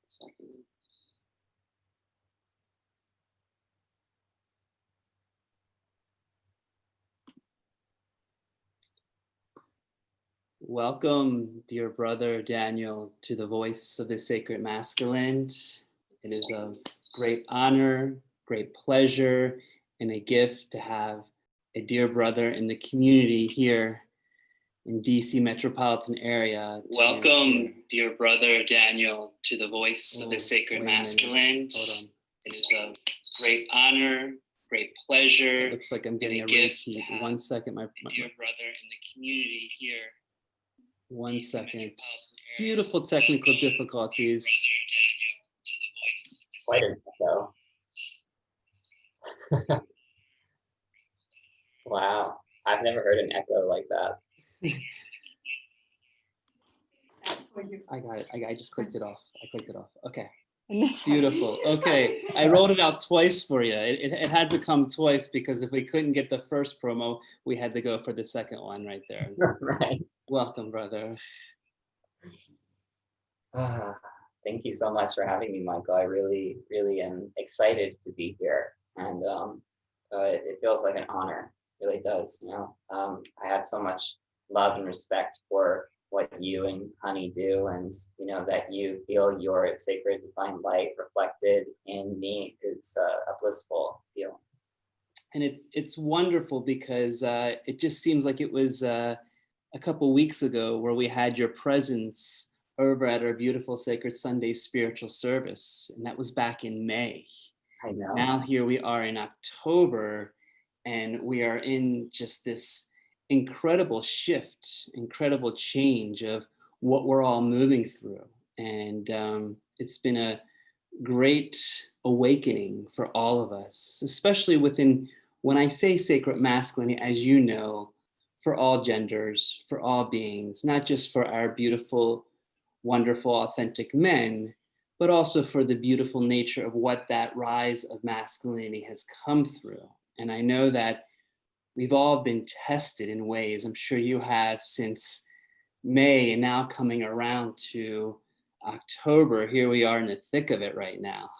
Second. Welcome, dear brother Daniel, to the Voice of the Sacred Masculine. It is a great honor, great pleasure, and a gift to have a dear brother in the community here in DC metropolitan area. Welcome, dear brother Daniel, to the Voice of the Sacred Masculine. It is a great honor, great pleasure. It looks like I'm getting a repeat. 1 second, my dear brother in the community here. 1 second. Beautiful technical difficulties. Quite an echo. Wow, I've never heard an echo like that. I got it. I just clicked it off. I clicked it off. Okay. Beautiful. Okay. I wrote it out twice for you. It had to come twice because if we couldn't get the first promo, we had to go for the second one right there. Right. Welcome, brother. Thank you so much for having me, Michael. I really, really am excited to be here. And it feels like an honor. It really does. You know, I have so much love and respect for what you and Honey do, and you know that you feel your sacred divine light reflected in me is a blissful feeling. And it's wonderful because it just seems like it was a couple weeks ago where we had your presence over at our beautiful Sacred Sunday spiritual service, and that was back in May. I know. Now here we are in October, and we are in just this incredible shift, incredible change of what we're all moving through. And it's been a great awakening for all of us, especially within, when I say sacred masculinity, as you know, for all genders, for all beings, not just for our beautiful, wonderful, authentic men, but also for the beautiful nature of what that rise of masculinity has come through. And I know that we've all been tested in ways, I'm sure you have, since May, and now coming around to October. Here we are in the thick of it right now.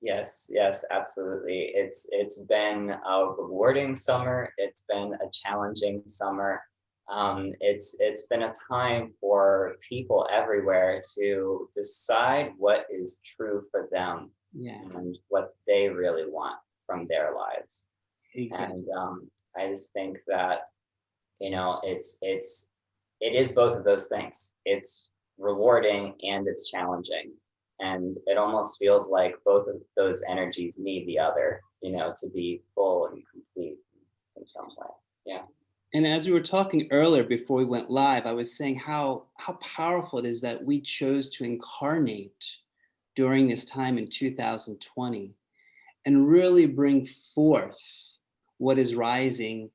Yes, absolutely. It's been a rewarding summer. It's been a challenging summer. It's been a time for people everywhere to decide what is true for them, and what they really want from their lives. Exactly. And I just think that, you know, it is both of those things. It's rewarding and it's challenging. And it almost feels like both of those energies need the other, you know, to be full and complete in some way. Yeah. And as we were talking earlier before we went live, I was saying how powerful it is that we chose to incarnate during this time in 2020 and really bring forth what is rising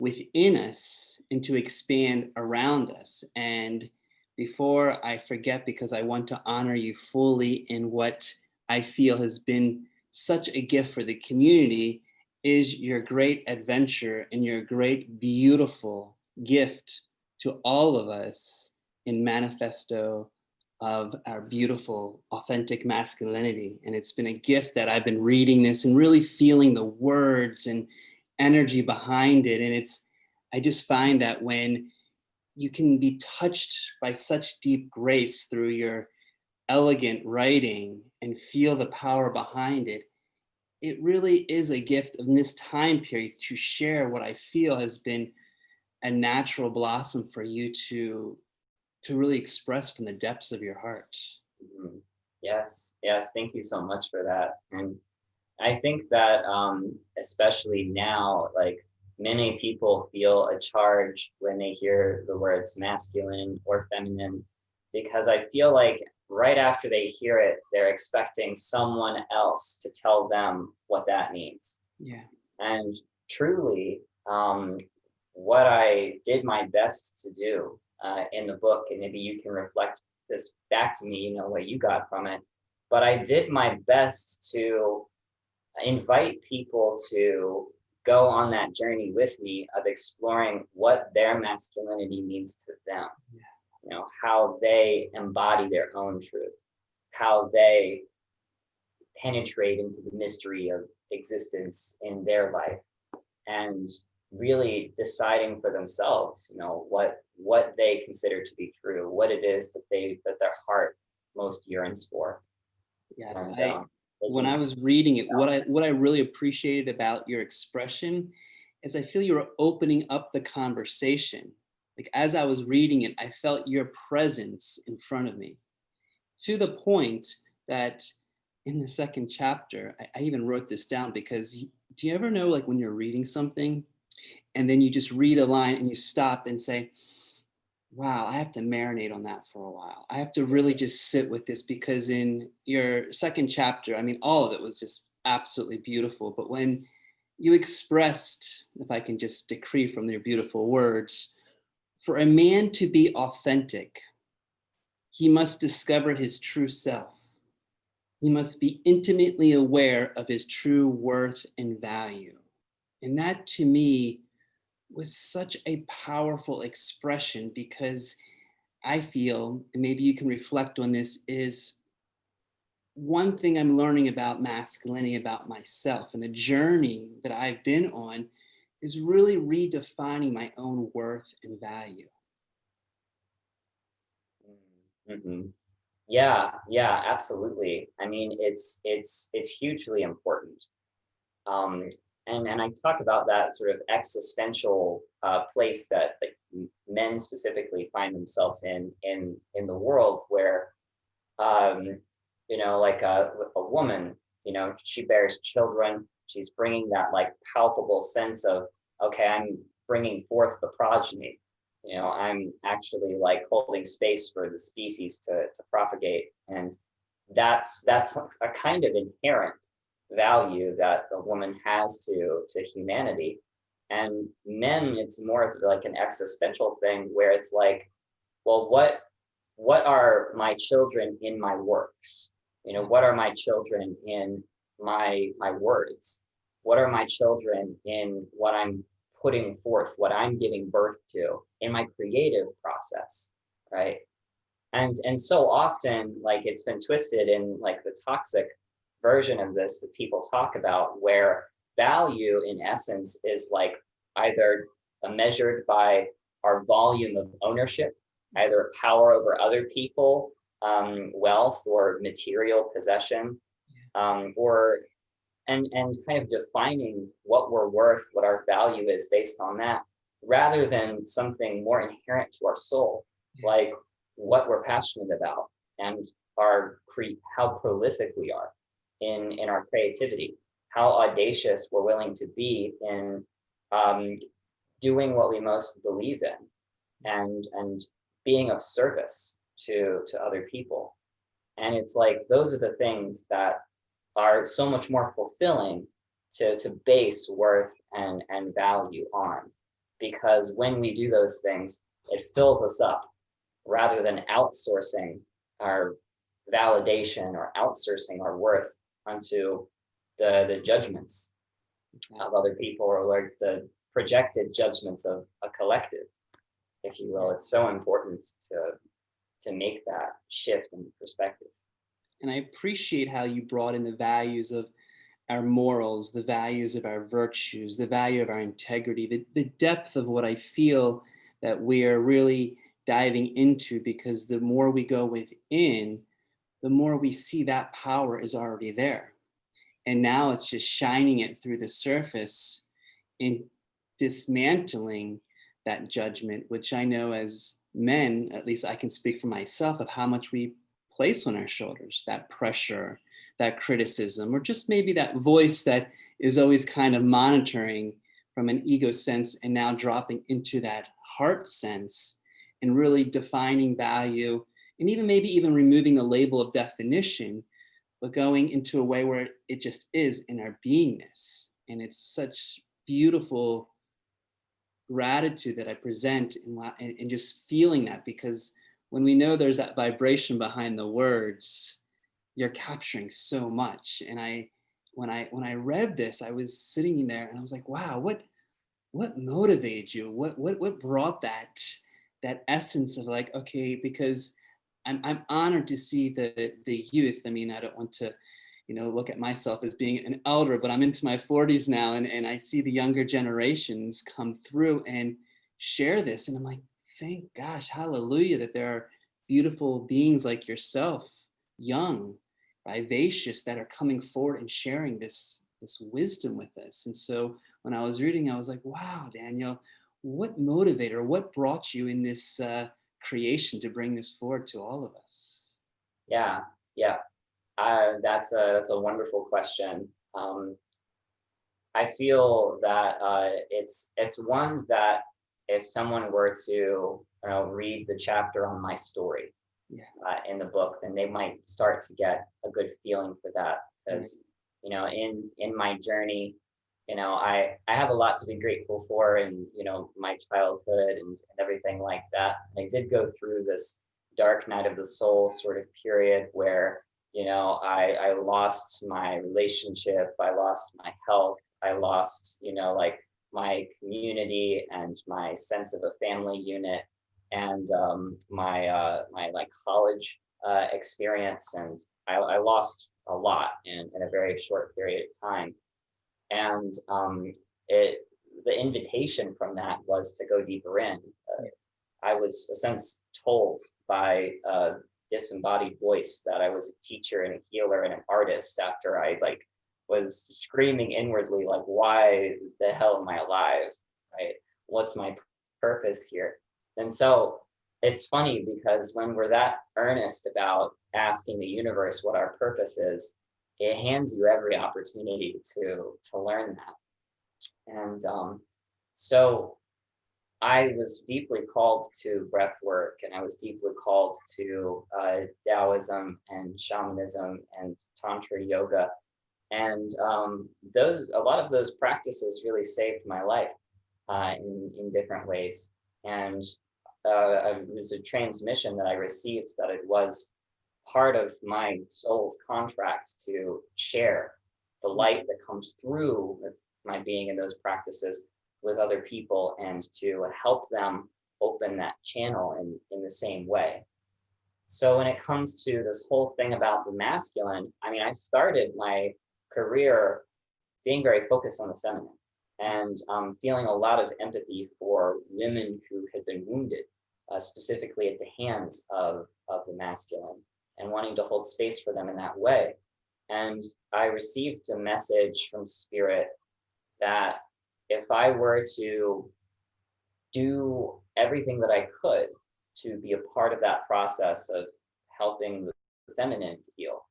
within us and to expand around us. And before I forget, because I want to honor you fully in what I feel has been such a gift for the community, is your great adventure and your great, beautiful gift to all of us in MANifesto of our beautiful, authentic masculinity. And it's been a gift that I've been reading this and really feeling the words and energy behind it. And I just find that when you can be touched by such deep grace through your elegant writing and feel the power behind it, it really is a gift in this time period to share what I feel has been a natural blossom for you to really express from the depths of your heart. Mm-hmm. Yes, thank you so much for that. And I think that especially now, like, many people feel a charge when they hear the words masculine or feminine, because I feel like right after they hear it, they're expecting someone else to tell them what that means. Yeah. And truly, what I did my best to do in the book, and maybe you can reflect this back to me, you know, what you got from it, but I did my best to invite people to go on that journey with me of exploring what their masculinity means to them. Yeah. how they embody their own truth, how they penetrate into the mystery of existence in their life, and really deciding for themselves, what they consider to be true, what it is that their heart most yearns for. Yes, And when I was reading it, what I really appreciated about your expression is I feel you were opening up the conversation. Like as I was reading it, I felt your presence in front of me, to the point that in the second chapter, I even wrote this down because do you ever know, like when you're reading something and then you just read a line and you stop and say, wow, I have to marinate on that for a while. I have to really just sit with this, because in your second chapter, I mean, all of it was just absolutely beautiful. But when you expressed, if I can just decree from your beautiful words, for a man to be authentic, he must discover his true self. He must be intimately aware of his true worth and value. And that to me was such a powerful expression, because I feel, and maybe you can reflect on this, is one thing I'm learning about masculinity, about myself, and the journey that I've been on is really redefining my own worth and value. Mhm. Yeah, absolutely. I mean, it's hugely important. Um, and I talk about that sort of existential place that men specifically find themselves in the world, where um, like a woman, she bears children. She's bringing that like palpable sense of, okay, I'm bringing forth the progeny. I'm actually like holding space for the species to propagate, and that's a kind of inherent value that a woman has to humanity. And men, it's more of like an existential thing where it's like, well, what are my children in my works? What are my children in my words? What are my children in what I'm putting forth, what I'm giving birth to in my creative process, right? And so often, like, it's been twisted in like the toxic version of this that people talk about, where value in essence is like either measured by our volume of ownership, either power over other people, wealth or material possession, or and kind of defining what we're worth, what our value is based on that, rather than something more inherent to our soul, like what we're passionate about, and how prolific we are in our creativity, how audacious we're willing to be in um, doing what we most believe in, and being of service to other people. And it's like those are the things that are so much more fulfilling to base worth and value on. Because when we do those things, it fills us up, rather than outsourcing our validation or outsourcing our worth onto the judgments of other people, or like the projected judgments of a collective, if you will. It's so important to make that shift in perspective. And I appreciate how you brought in the values of our morals, the values of our virtues, the value of our integrity, the depth of what I feel that we are really diving into, because the more we go within, the more we see that power is already there. And now it's just shining it through the surface and dismantling that judgment, which I know as men, at least I can speak for myself, of how much we place on our shoulders, that pressure, that criticism, or just maybe that voice that is always kind of monitoring from an ego sense, and now dropping into that heart sense and really defining value, and even maybe even removing the label of definition, but going into a way where it just is in our beingness. And it's such beautiful gratitude that I present in just feeling that, because when we know there's that vibration behind the words, you're capturing so much. And when I read this, I was sitting there and I was like, wow, what motivated you? What brought that that essence of like, okay, because I'm honored to see the youth. I mean, I don't want to, look at myself as being an elder, but I'm into my 40s now, and I see the younger generations come through and share this. And I'm like, thank gosh, hallelujah, that there are beautiful beings like yourself, young, vivacious, that are coming forward and sharing this wisdom with us. And so when I was reading, I was like, wow, Daniel, what motivator, what brought you in this creation to bring this forward to all of us? Yeah, yeah. That's a wonderful question. I feel that it's one that if someone were to, read the chapter on my story Yeah. in the book, then they might start to get a good feeling for that. Right. Because in my journey, I have a lot to be grateful for, and my childhood and everything like that. I did go through this dark night of the soul sort of period where I lost my relationship, I lost my health, I lost like my community and my sense of a family unit, and my like college experience, and I lost a lot in a very short period of time. And it the invitation from that was to go deeper in. I was, in a sense, told by a disembodied voice that I was a teacher and a healer and an artist after I like was screaming inwardly, like, why the hell am I alive? Right? What's my purpose here? And so it's funny because when we're that earnest about asking the universe what our purpose is, it hands you every opportunity to learn that. And so I was deeply called to breath work, and I was deeply called to Taoism and shamanism and Tantra yoga. And a lot of those practices really saved my life in different ways. And it was a transmission that I received that it was part of my soul's contract to share the light that comes through my being in those practices with other people, and to help them open that channel in the same way. So when it comes to this whole thing about the masculine, I mean, I started my career being very focused on the feminine, and feeling a lot of empathy for women who had been wounded, specifically at the hands of the masculine, and wanting to hold space for them in that way. And I received a message from Spirit that if I were to do everything that I could to be a part of that process of helping the feminine to heal,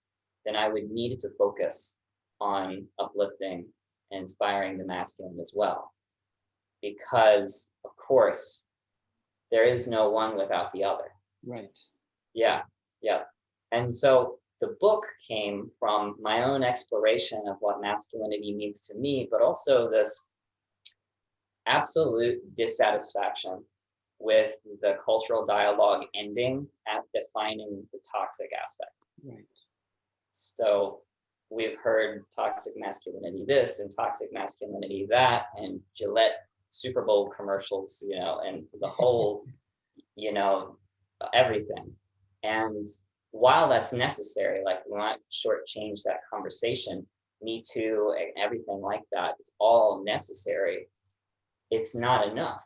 then I would need to focus on uplifting and inspiring the masculine as well. Because, of course, there is no one without the other. Right. Yeah, yeah. And so the book came from my own exploration of what masculinity means to me, but also this absolute dissatisfaction with the cultural dialogue ending at defining the toxic aspect. Right. So we've heard toxic masculinity this and toxic masculinity that, and Gillette Super Bowl commercials, and the whole, everything. And while that's necessary, like we want to shortchange that conversation, Me Too and everything like that, it's all necessary. It's not enough.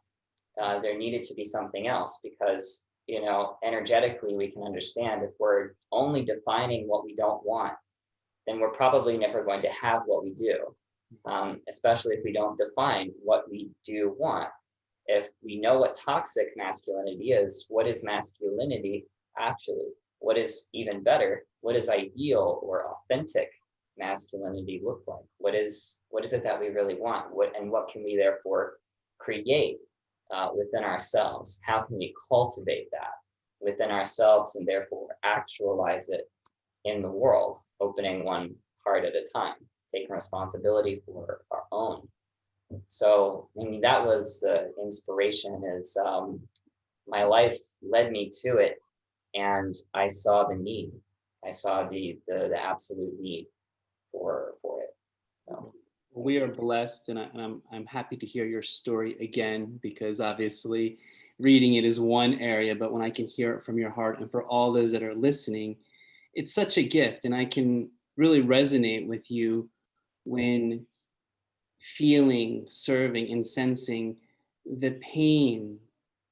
There needed to be something else, because energetically we can understand if we're only defining what we don't want, then we're probably never going to have what we do, especially if we don't define what we do want. If we know what toxic masculinity is, what is masculinity actually? What is even better? What is ideal or authentic masculinity look like? What is it that we really want? What can we therefore create within ourselves? How can we cultivate that within ourselves and therefore actualize it in the world, opening one heart at a time, taking responsibility for our own? So, I mean, that was the inspiration. Is my life led me to it, and I saw the need. I saw the absolute need for it. So. We are blessed, and I'm happy to hear your story again, because obviously reading it is one area, but when I can hear it from your heart, and for all those that are listening, it's such a gift. And I can really resonate with you when feeling, serving, and sensing the pain,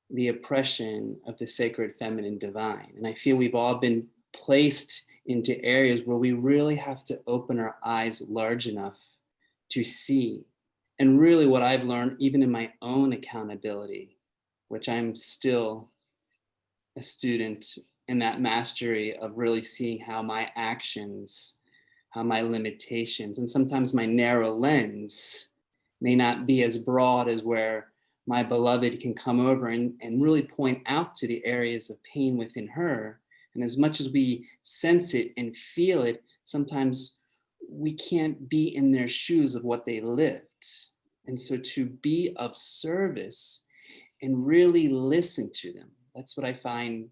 the oppression of the sacred feminine divine. And I feel we've all been placed into areas where we really have to open our eyes large enough to see. And really, what I've learned, even in my own accountability, which I'm still a student in that mastery of really seeing how my actions, how my limitations, and sometimes my narrow lens may not be as broad as where my beloved can come over and really point out to the areas of pain within her. And as much as we sense it and feel it, sometimes we can't be in their shoes of what they lived. And so to be of service and really listen to them, that's what I find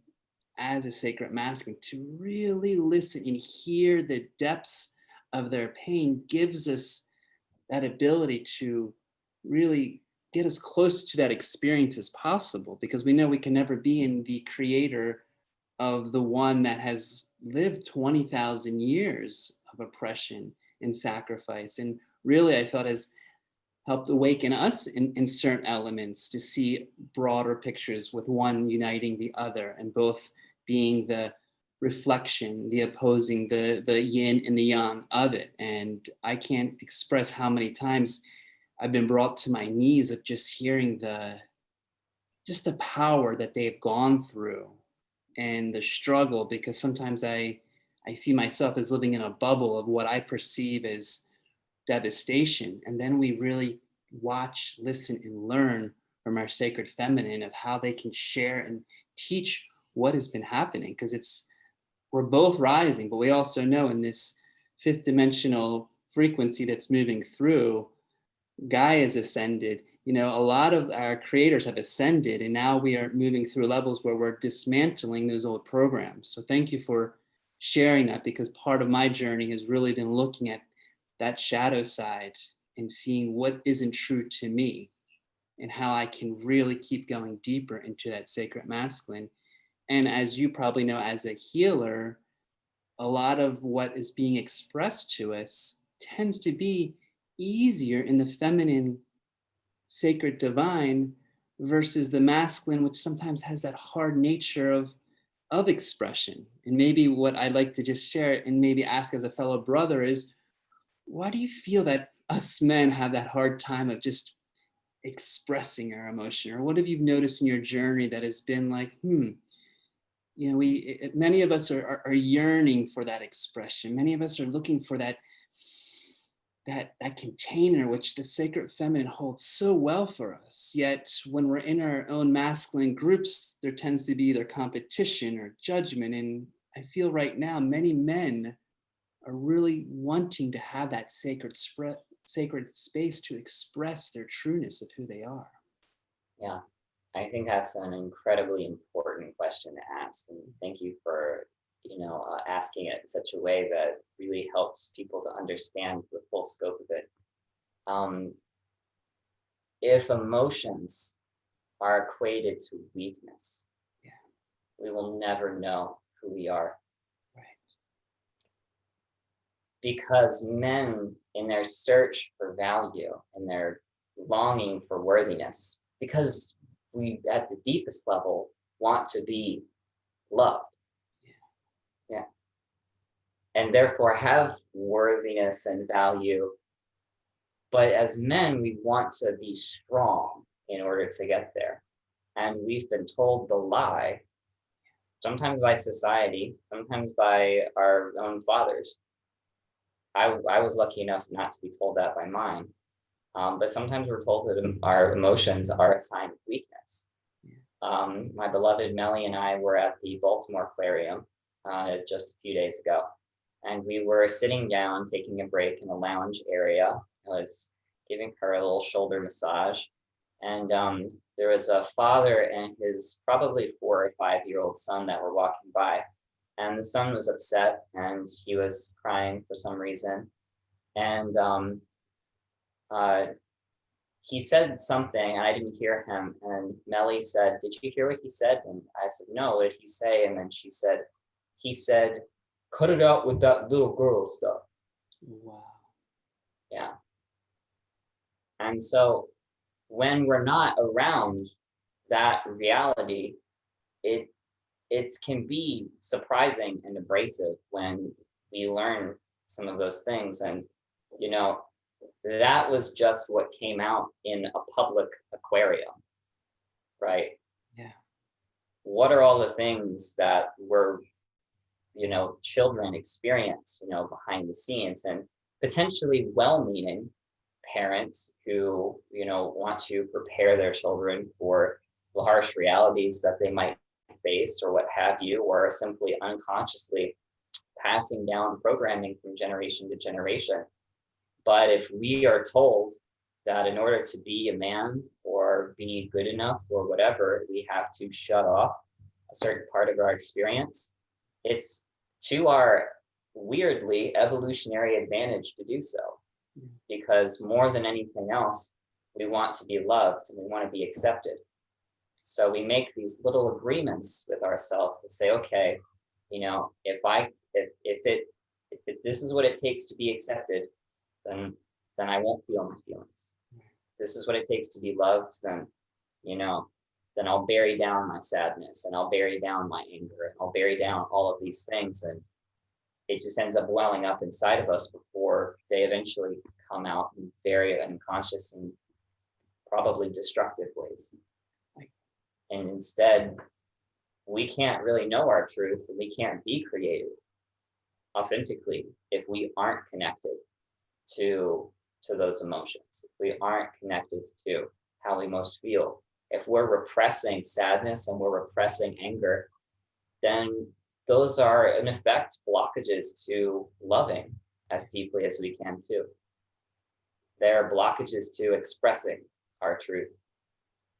as a sacred masculine, to really listen and hear the depths of their pain gives us that ability to really get as close to that experience as possible, because we know we can never be in the creator of the one that has lived 20,000 years of oppression and sacrifice. And really, I thought has helped awaken us in certain elements to see broader pictures, with one uniting the other and both being the reflection, the opposing, the yin and the yang of it. And I can't express how many times I've been brought to my knees of just hearing the power that they've gone through and the struggle, because sometimes I see myself as living in a bubble of what I perceive as devastation. And then we really watch, listen, and learn from our sacred feminine of how they can share and teach what has been happening. Because we're both rising, but we also know in this fifth dimensional frequency that's moving through, Gaia has ascended. You know, a lot of our creators have ascended, and now we are moving through levels where we're dismantling those old programs. So thank you for sharing that, because part of my journey has really been looking at that shadow side and seeing what isn't true to me and how I can really keep going deeper into that sacred masculine. And as you probably know, as a healer, a lot of what is being expressed to us tends to be easier in the feminine sacred divine versus the masculine, which sometimes has that hard nature of expression. And maybe what I'd like to just share and maybe ask as a fellow brother is, why do you feel that us men have that hard time of just expressing our emotion? Or what have you noticed in your journey that has been like, you know, many of us are yearning for that expression. Many of us are looking for that container which the sacred feminine holds so well for us. Yet when we're in our own masculine groups, there tends to be either competition or judgment. And I feel right now many men are really wanting to have that sacred space to express their trueness of who they are. Yeah, I think that's an incredibly important question to ask, and thank you for asking it in such a way that really helps people to understand the full scope of it. If emotions are equated to weakness, yeah, we will never know who we are. Right. Because men, in their search for value and their longing for worthiness, because we at the deepest level want to be loved, yeah, and therefore have worthiness and value. But as men, we want to be strong in order to get there. And we've been told the lie, sometimes by society, sometimes by our own fathers. I was lucky enough not to be told that by mine. But sometimes we're told that our emotions are a sign of weakness. My beloved Melly and I were at the Baltimore Aquarium just a few days ago. And we were sitting down, taking a break in a lounge area. I was giving her a little shoulder massage. And there was a father and his probably 4 or 5-year-old son that were walking by. And the son was upset and he was crying for some reason. And he said something and I didn't hear him. And Melly said, "Did you hear what he said?" And I said, "No, what did he say?" And then he said, "Cut it out with that little girl stuff." Wow. Yeah. And so when we're not around that reality, it can be surprising and abrasive when we learn some of those things. And you know, that was just what came out in a public aquarium, right? Yeah. What are all the things that were, children experience, behind the scenes, and potentially well-meaning parents who, want to prepare their children for the harsh realities that they might face or what have you, or simply unconsciously passing down programming from generation to generation. But if we are told that in order to be a man or be good enough or whatever, we have to shut off a certain part of our experience, it's to our weirdly evolutionary advantage to do so. Because more than anything else, we want to be loved and we want to be accepted. So we make these little agreements with ourselves to say, okay, if this is what it takes to be accepted, then I won't feel my feelings. This is what it takes to be loved, then I'll bury down my sadness and I'll bury down my anger and I'll bury down all of these things, and it just ends up welling up inside of us before they eventually come out in very unconscious and probably destructive ways. And instead, we can't really know our truth and we can't be creative authentically if we aren't connected to those emotions, if we aren't connected to how we most feel. If we're repressing sadness and we're repressing anger, then those are in effect blockages to loving as deeply as we can too. They're blockages to expressing our truth.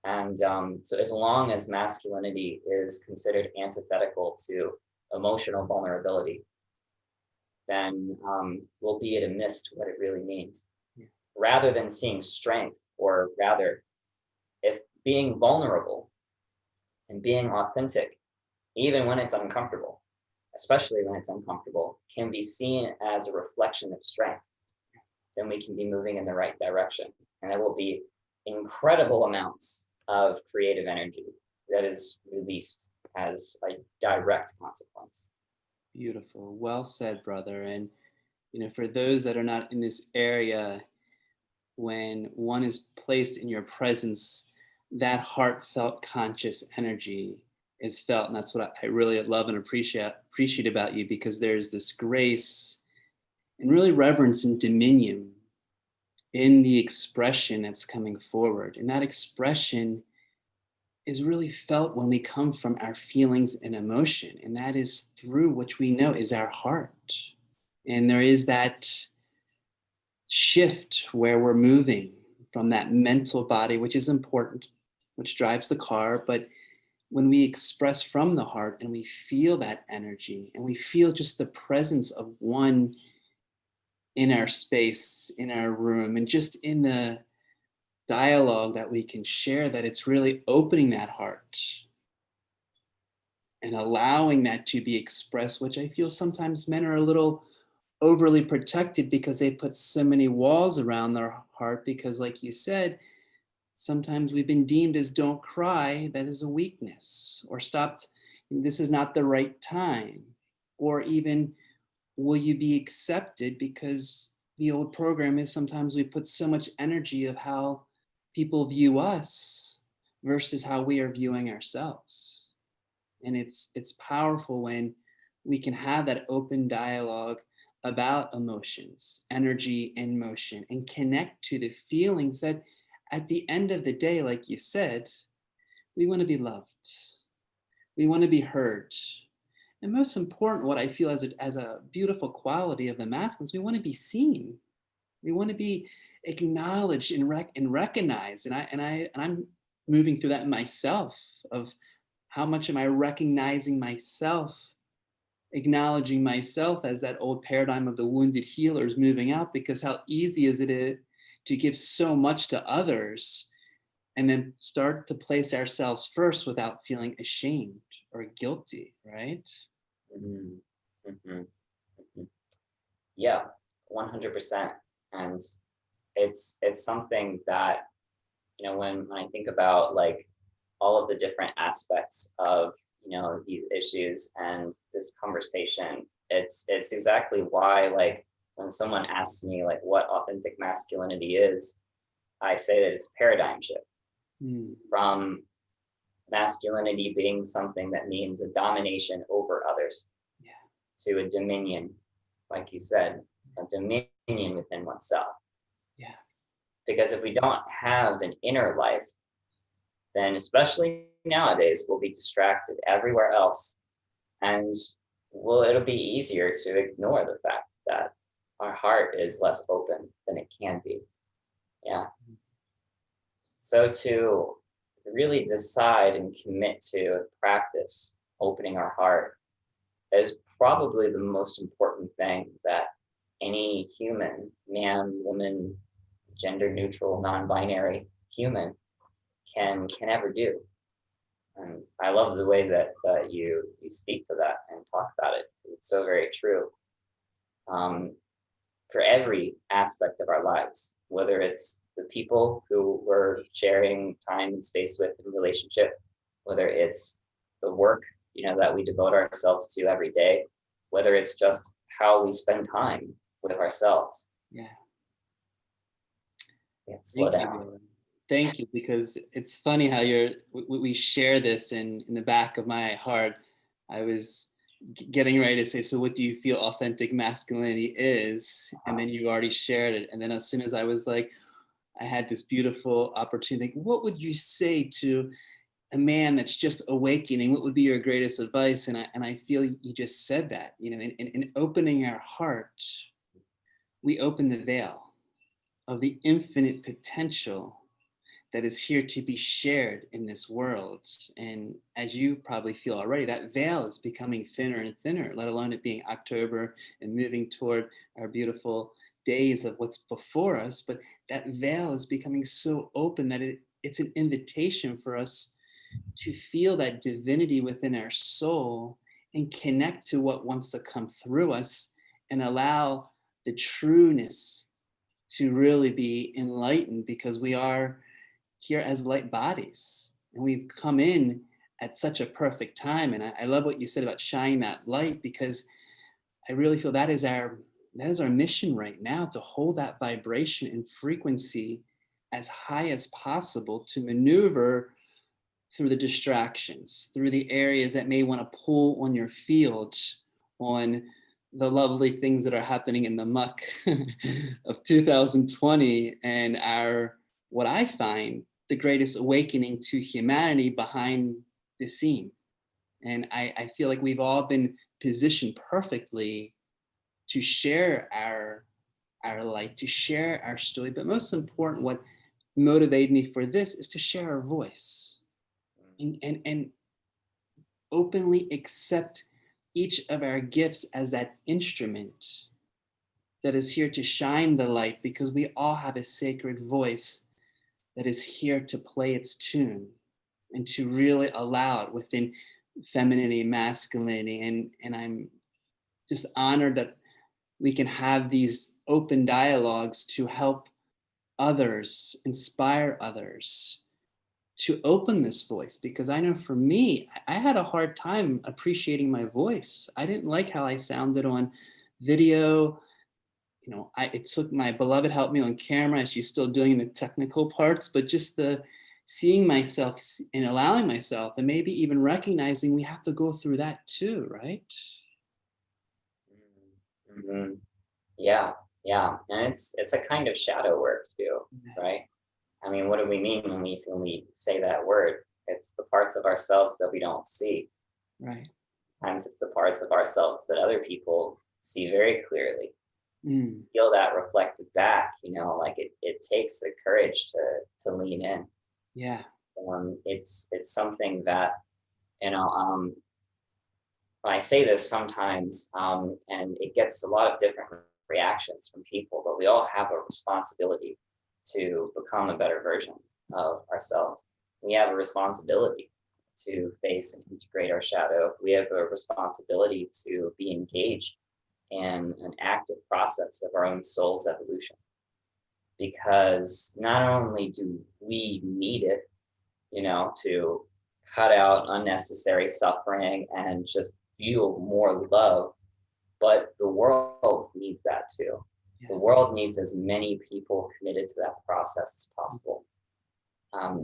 And so as long as masculinity is considered antithetical to emotional vulnerability, then we'll be at a miss to what it really means. Yeah. Rather than seeing strength, or rather, if being vulnerable and being authentic, even when it's uncomfortable, especially when it's uncomfortable, can be seen as a reflection of strength, then we can be moving in the right direction. And there will be incredible amounts of creative energy that is released as a direct consequence. Beautiful. Well said, brother. And, for those that are not in this area, when one is placed in your presence, that heartfelt conscious energy is felt. And that's what I really love and appreciate about you, because there's this grace and really reverence and dominion in the expression that's coming forward. And that expression is really felt when we come from our feelings and emotion. And that is through which we know is our heart. And there is that shift where we're moving from that mental body, which is important, which drives the car. But when we express from the heart and we feel that energy and we feel just the presence of one in our space, in our room, and just in the dialogue that we can share, that it's really opening that heart and allowing that to be expressed, which I feel sometimes men are a little overly protected because they put so many walls around their heart, because like you said, sometimes we've been deemed as don't cry, that is a weakness, or stopped, this is not the right time, or even will you be accepted, because the old program is sometimes we put so much energy of how people view us versus how we are viewing ourselves. And it's powerful when we can have that open dialogue about emotions, energy, and motion, and connect to the feelings that at the end of the day, like you said, we want to be loved. We want to be heard. And most important, what I feel as a beautiful quality of the masculines, we want to be seen. We want to be acknowledged and recognized. And I'm moving through that in myself, of how much am I recognizing myself, acknowledging myself as that old paradigm of the wounded healers moving out, because how easy is it to give so much to others, and then start to place ourselves first without feeling ashamed or guilty, right? Mhm, mhm, mhm. Yeah, 100%. And it's something that, when I think about like all of the different aspects of, these issues and this conversation, it's exactly why, like, when someone asks me like what authentic masculinity is, I say that it's a paradigm shift Mm, from masculinity being something that means a domination over others yeah, to a dominion, like you said, a dominion within oneself. yeah, Because if we don't have an inner life, then especially nowadays, we'll be distracted everywhere else. And it'll be easier to ignore the fact that our heart is less open than it can be. Yeah. So to really decide and commit to practice opening our heart is probably the most important thing that any human, man, woman, gender neutral, non-binary human can ever do. And I love the way that you speak to that and talk about it. It's so very true. Um, for every aspect of our lives, whether it's the people who we're sharing time and space with in relationship, whether it's the work, that we devote ourselves to every day, whether it's just how we spend time with ourselves. yeah. Yeah, slow Thank you, down. Dylan. Thank you, because it's funny how we share this in the back of my heart. I was getting ready to say, so what do you feel authentic masculinity is? And then you already shared it. And then as soon as I was like, I had this beautiful opportunity, what would you say to a man that's just awakening? What would be your greatest advice? And I feel you just said that, in opening our heart, we open the veil of the infinite potential that is here to be shared in this world. And as you probably feel already, that veil is becoming thinner and thinner, let alone it being October and moving toward our beautiful days of what's before us. But that veil is becoming so open that it's an invitation for us to feel that divinity within our soul and connect to what wants to come through us and allow the trueness to really be enlightened, because we are here as light bodies and we've come in at such a perfect time. And I love what you said about shining that light, because I really feel that is our mission right now, to hold that vibration and frequency as high as possible, to maneuver through the distractions, through the areas that may want to pull on your field, on the lovely things that are happening in the muck of 2020, and what I find the greatest awakening to humanity behind the scene. And I feel like we've all been positioned perfectly to share our light, to share our story. But most important, what motivated me for this is to share our voice, and openly accept each of our gifts as that instrument that is here to shine the light, because we all have a sacred voice that is here to play its tune and to really allow it within femininity, masculinity. And I'm just honored that we can have these open dialogues to help others, inspire others to open this voice. Because I know for me, I had a hard time appreciating my voice. I didn't like how I sounded on video. It took my beloved help me on camera. She's still doing the technical parts, but just the seeing myself and allowing myself, and maybe even recognizing we have to go through that too, right? Mhm. Yeah, yeah, and it's a kind of shadow work too, right? I mean, what do we mean when we say that word? It's the parts of ourselves that we don't see. Right. Sometimes it's the parts of ourselves that other people see very clearly. Mm, Feel that reflected back, like it takes the courage to lean in. yeah. It's something that, you know, um, I say this sometimes, and it gets a lot of different reactions from people, but we all have a responsibility to become a better version of ourselves. We have a responsibility to face and integrate our shadow. We have a responsibility to be engaged in an active process of our own soul's evolution. Because not only do we need it, to cut out unnecessary suffering and just feel more love, but the world needs that too. Yeah. The world needs as many people committed to that process as possible,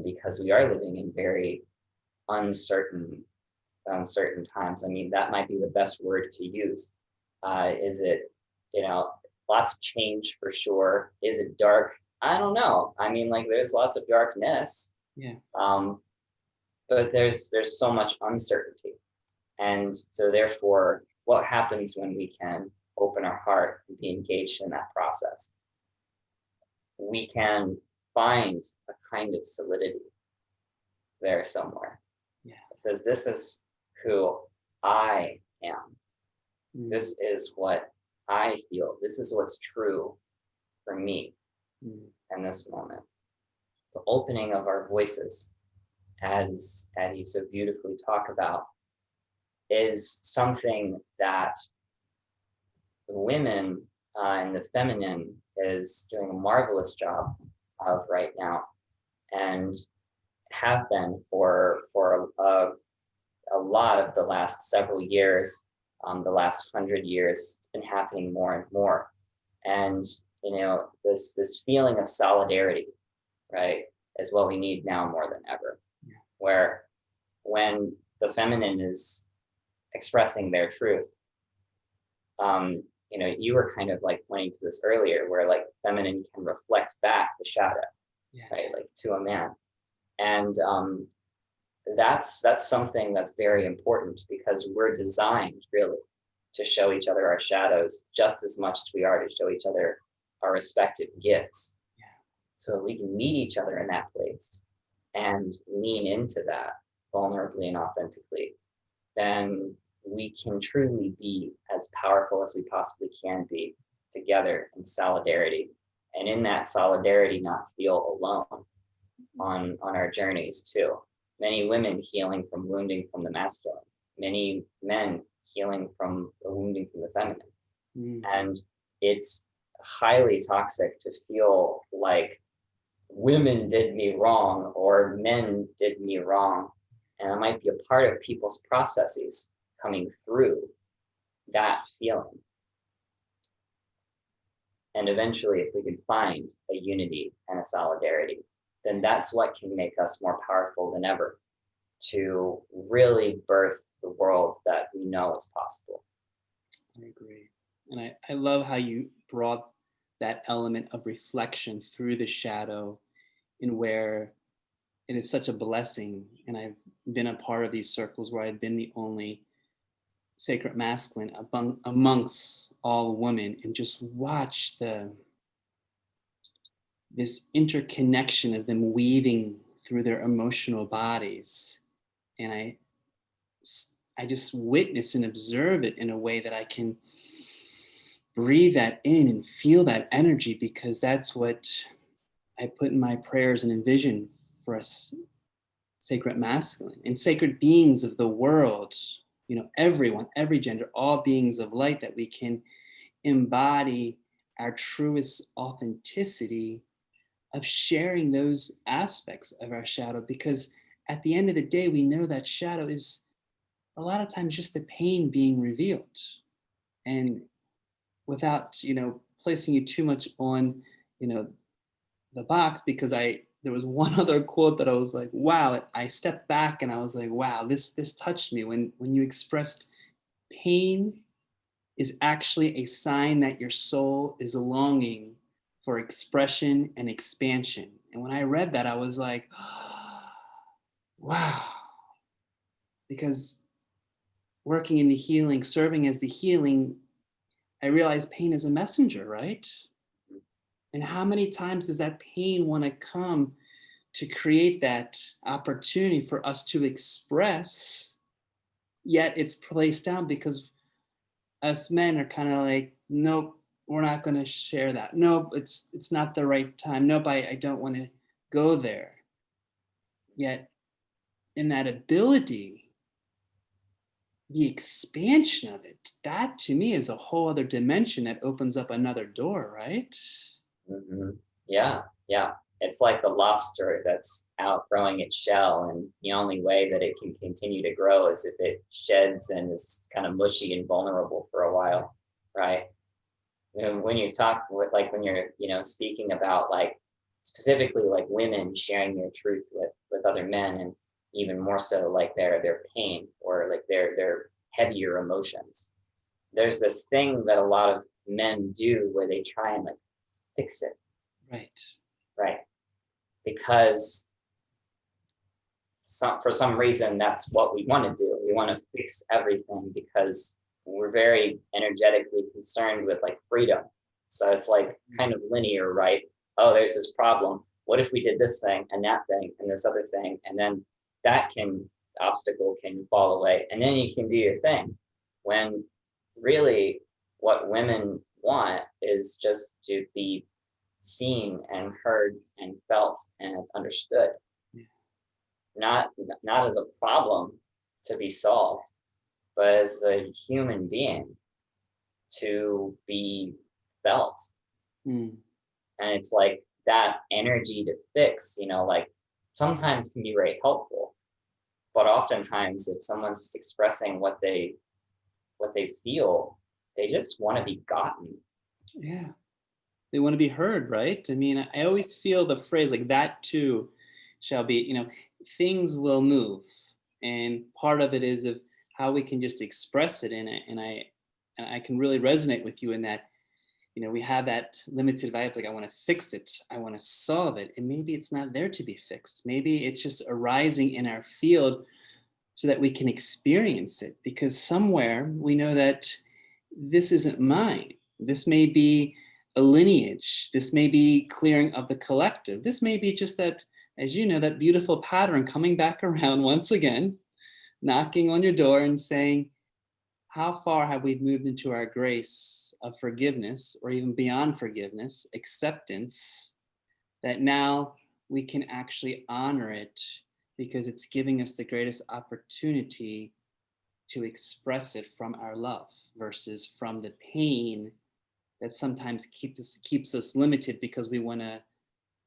because we are living in very uncertain times. I mean, that might be the best word to use. Is it, lots of change for sure. Is it dark? I don't know. I mean, like, there's lots of darkness. Yeah. But there's so much uncertainty. And so therefore, what happens when we can open our heart and be engaged in that process? We can find a kind of solidity there somewhere. Yeah. It says, this is who I am. This is what I feel. This is what's true for me in this moment. The opening of our voices, as you so beautifully talk about, is something that the women and the feminine is doing a marvelous job of right now, and have been for a lot of the last several years. The last 100 years, it's been happening more and more. And, this feeling of solidarity, right, is what we need now more than ever. Yeah. Where when the feminine is expressing their truth, you were kind of like pointing to this earlier, where like feminine can reflect back the shadow, yeah, right, like to a man. And that's something that's very important, because we're designed really to show each other our shadows just as much as we are to show each other our respective gifts. Yeah. So we can meet each other in that place and lean into that vulnerably and authentically, then we can truly be as powerful as we possibly can be together in solidarity. And in that solidarity, not feel alone on our journeys too. Many women healing from wounding from the masculine, many men healing from the wounding from the feminine. And it's highly toxic to feel like women did me wrong or men did me wrong. And it might be a part of people's processes coming through that feeling. And eventually, if we can find a unity and a solidarity, then that's what can make us more powerful than ever to really birth the world that we know is possible. I agree. And I love how you brought that element of reflection through the shadow, in where it is such a blessing. And I've been a part of these circles where I've been the only sacred masculine amongst all women, and just watch this interconnection of them weaving through their emotional bodies. And I just witness and observe it in a way that I can breathe that in and feel that energy, because that's what I put in my prayers and envision for us sacred masculine and sacred beings of the world, everyone, every gender, all beings of light, that we can embody our truest authenticity of sharing those aspects of our shadow. Because at the end of the day, we know that shadow is a lot of times just the pain being revealed. And without, placing you too much on, the box, because there was one other quote that I was like, wow, I stepped back and I was like, wow, this touched me when you expressed pain is actually a sign that your soul is longing for expression and expansion. And when I read that, I was like, oh, wow. Because working in the healing, serving as the healing, I realized pain is a messenger, right? And how many times does that pain want to come to create that opportunity for us to express, yet it's placed down because us men are kind of like, nope, we're not going to share that. Nope, it's not the right time. Nope, I don't want to go there. Yet in that ability, the expansion of it, that to me is a whole other dimension that opens up another door, right? Hmm. Yeah, yeah. It's like the lobster that's outgrowing its shell, and the only way that it can continue to grow is if it sheds and is kind of mushy and vulnerable for a while, right? And when you talk with, like, when you're, speaking about, like, specifically like women sharing their truth with other men, and even more so like their pain, or like their heavier emotions. There's this thing that a lot of men do where they try and, like, fix it, Right. right? Because for some reason that's what we want to do. We want to fix everything because we're very energetically concerned with, like, freedom. So it's like kind of linear, right? Oh, there's this problem. What if we did this thing and that thing and this other thing? And then that obstacle can fall away. And then you can do your thing. When really what women want is just to be seen and heard and felt and understood. Not as a problem to be solved, but as a human being to be felt. Mm. And it's like that energy to fix, like, sometimes can be very helpful. But oftentimes if someone's just expressing what they feel, they just want to be gotten. Yeah. They want to be heard, right? I mean, I always feel the phrase like that too shall be, things will move. And part of it is of how we can just express it. And I can really resonate with you in that, we have that limited vibe. It's like, I want to fix it. I want to solve it. And maybe it's not there to be fixed. Maybe it's just arising in our field so that we can experience it, because somewhere we know that this isn't mine. This may be a lineage. This may be clearing of the collective. This may be just that, as you know, that beautiful pattern coming back around once again, knocking on your door and saying, how far have we moved into our grace of forgiveness, or even beyond forgiveness, acceptance, that now we can actually honor it because it's giving us the greatest opportunity to express it from our love versus from the pain that sometimes keeps us limited because we want to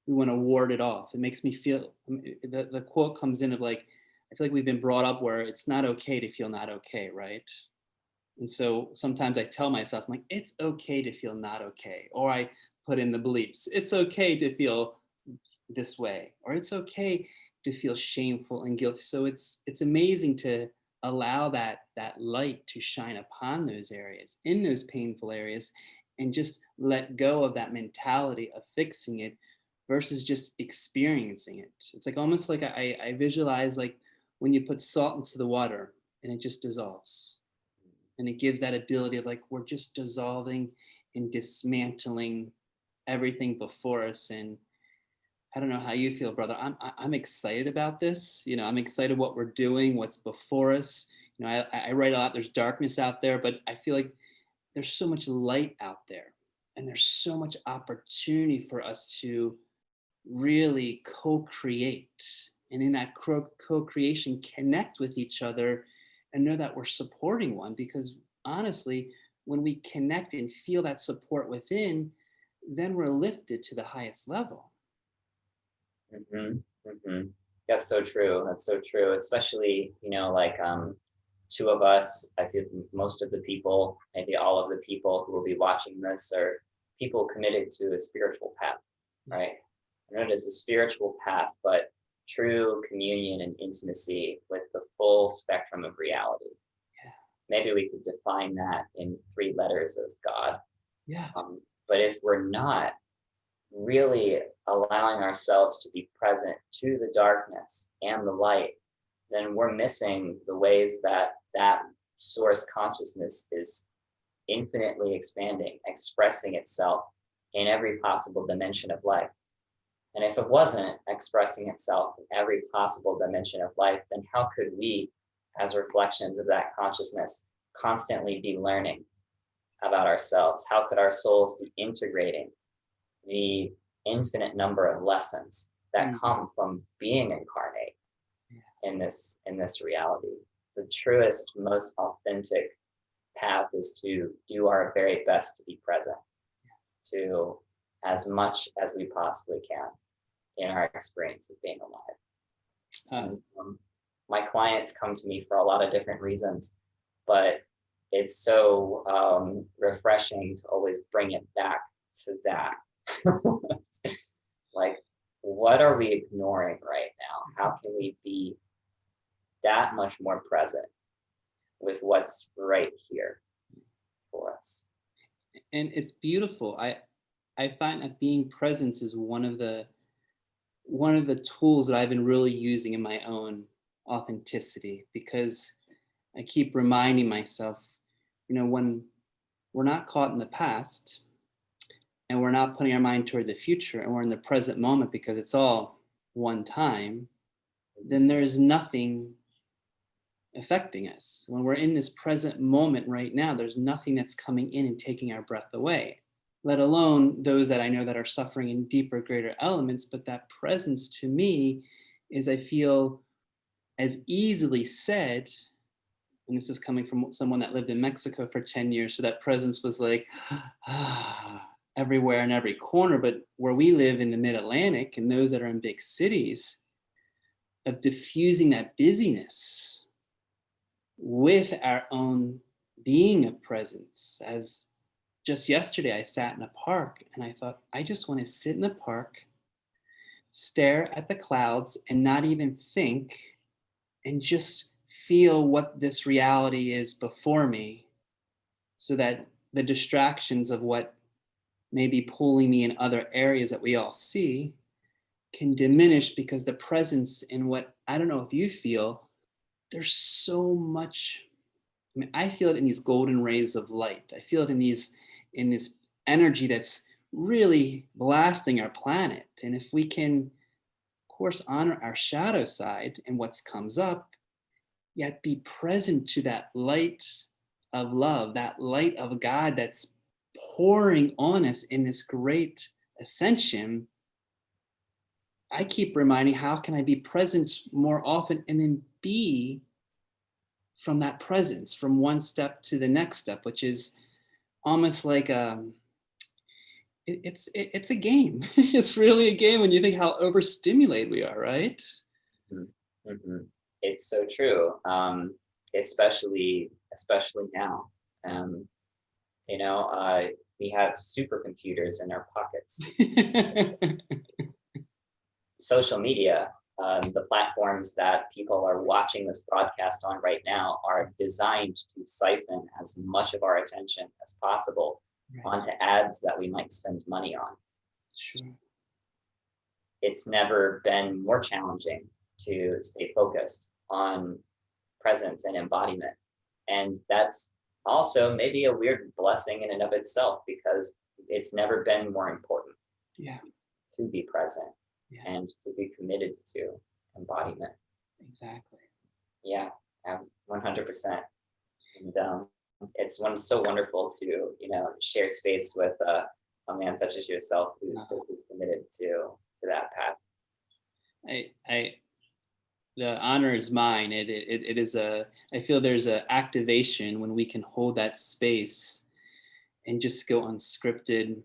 ward it off. It makes me feel, the quote comes in of like, I feel like we've been brought up where it's not okay to feel not okay, right? And so sometimes I tell myself, I'm like, it's okay to feel not okay. Or I put in the beliefs, it's okay to feel this way, or it's okay to feel shameful and guilty. So it's amazing to allow that light to shine upon those areas, in those painful areas, and just let go of that mentality of fixing it versus just experiencing it. It's like almost like I visualize like when you put salt into the water and it just dissolves. And it gives that ability of like, we're just dissolving and dismantling everything before us. And I don't know how you feel, brother. I'm excited about this. I'm excited what we're doing, what's before us. I write a lot. There's darkness out there, but I feel like there's so much light out there, and there's so much opportunity for us to really co-create, and in that co-creation, connect with each other, and know that we're supporting one. Because honestly, when we connect and feel that support within, then we're lifted to the highest level. Hmm. Hmm. That's so true. That's so true. Especially, like, two of us, I feel most of the people, maybe all of the people who will be watching this, are people committed to a spiritual path, right? I know it is a spiritual path, but true communion and intimacy with the full spectrum of reality. Yeah. Maybe we could define that in 3 letters as God. Yeah. But if we're not really allowing ourselves to be present to the darkness and the light, then we're missing the ways that source consciousness is infinitely expanding, expressing itself in every possible dimension of life. And if it wasn't expressing itself in every possible dimension of life, then how could we, as reflections of that consciousness, constantly be learning? about ourselves? How could our souls be integrating the infinite number of lessons that come from being incarnate in this reality? The truest, most authentic path is to do our very best to be present to as much as we possibly can in our experience of being alive. My clients come to me for a lot of different reasons, but it's so refreshing to always bring it back to that. Like, what are we ignoring right now? How can we be that much more present with what's right here for us? And it's beautiful. I find that being present is one of the tools that I've been really using in my own authenticity, because I keep reminding myself, when we're not caught in the past and we're not putting our mind toward the future and we're in the present moment because it's all one time, then there's nothing affecting us. When we're in this present moment right now, there's nothing that's coming in and taking our breath away, let alone those that I know that are suffering in deeper, greater elements. But that presence to me is, I feel, as easily said, and this is coming from someone that lived in Mexico for 10 years, so that presence was like everywhere in every corner. But where we live in the mid-Atlantic, and those that are in big cities, of diffusing that busyness with our own being of presence. As just yesterday, I sat in a park and I thought, I just want to sit in the park, stare at the clouds and not even think, and just feel what this reality is before me, so that the distractions of what may be pulling me in other areas that we all see can diminish, because the presence in what, I don't know if you feel, there's so much. I mean, I feel it in these golden rays of light. I feel it in this energy that's really blasting our planet. And if we can, of course, honor our shadow side and what comes up, yet be present to that light of love, that light of God that's pouring on us in this great ascension, I keep reminding, how can I be present more often and then be from that presence, from one step to the next step, which is almost like it's a game. It's really a game when you think how overstimulated we are, right? Mm-hmm. Mm-hmm. It's so true, especially now. We have supercomputers in our pockets. Social media, the platforms that people are watching this broadcast on right now, are designed to siphon as much of our attention as possible onto ads that we might spend money on. Sure. It's never been more challenging to stay focused on presence and embodiment. And that's also maybe a weird blessing in and of itself, because it's never been more important to be present and to be committed to embodiment. Exactly. Yeah, 100%. And it's so wonderful to, share space with a man such as yourself, who's just as committed to that path. The honor is mine. It is I feel there's an activation when we can hold that space and just go unscripted,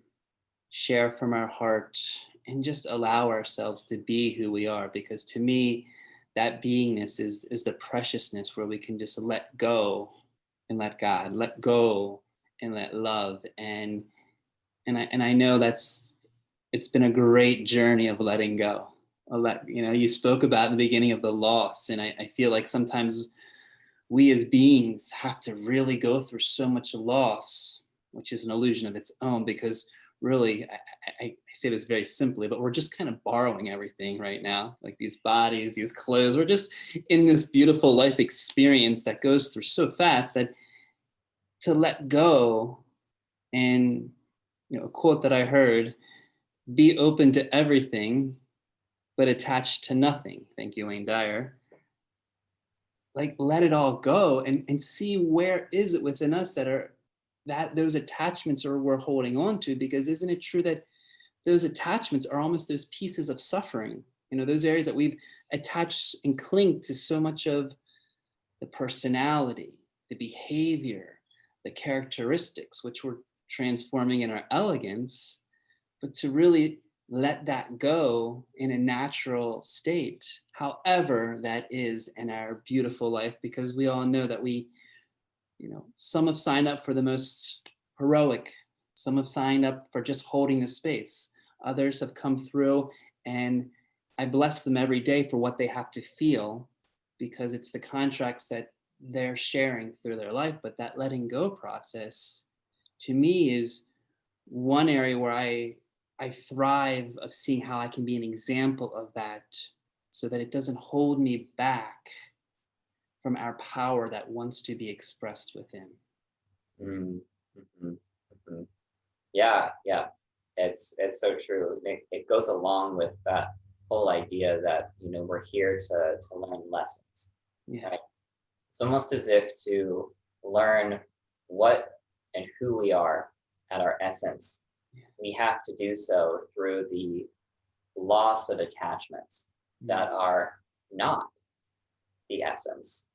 share from our heart, and just allow ourselves to be who we are. Because to me, that beingness is the preciousness where we can just let go and let God, let go and let love. And I know it's been a great journey of letting go. You spoke about in the beginning of the loss, and I feel like sometimes we as beings have to really go through so much loss, which is an illusion of its own, because really, I say this very simply, but we're just kind of borrowing everything right now, like these bodies, these clothes. We're just in this beautiful life experience that goes through so fast, that to let go. And a quote that I heard: "Be open to everything, but attached to nothing." Thank you, Wayne Dyer. Like, let it all go and see where is it within us that are that those attachments are we're holding on to, because isn't it true that those attachments are almost those pieces of suffering, those areas that we've attached and cling to so much of the personality, the behavior, the characteristics, which we're transforming in our elegance, but to really let that go in a natural state, however that is in our beautiful life, because we all know that some have signed up for the most heroic, some have signed up for just holding the space, others have come through, and I bless them every day for what they have to feel, because it's the contracts that they're sharing through their life. But that letting go process, to me, is one area where I thrive of seeing how I can be an example of that, so that it doesn't hold me back from our power that wants to be expressed within. Mm-hmm. Mm-hmm. Yeah, yeah, it's so true. It goes along with that whole idea that we're here to learn lessons. Yeah. Right? It's almost as if to learn what and who we are at our essence, we have to do so through the loss of attachments that are not the essence.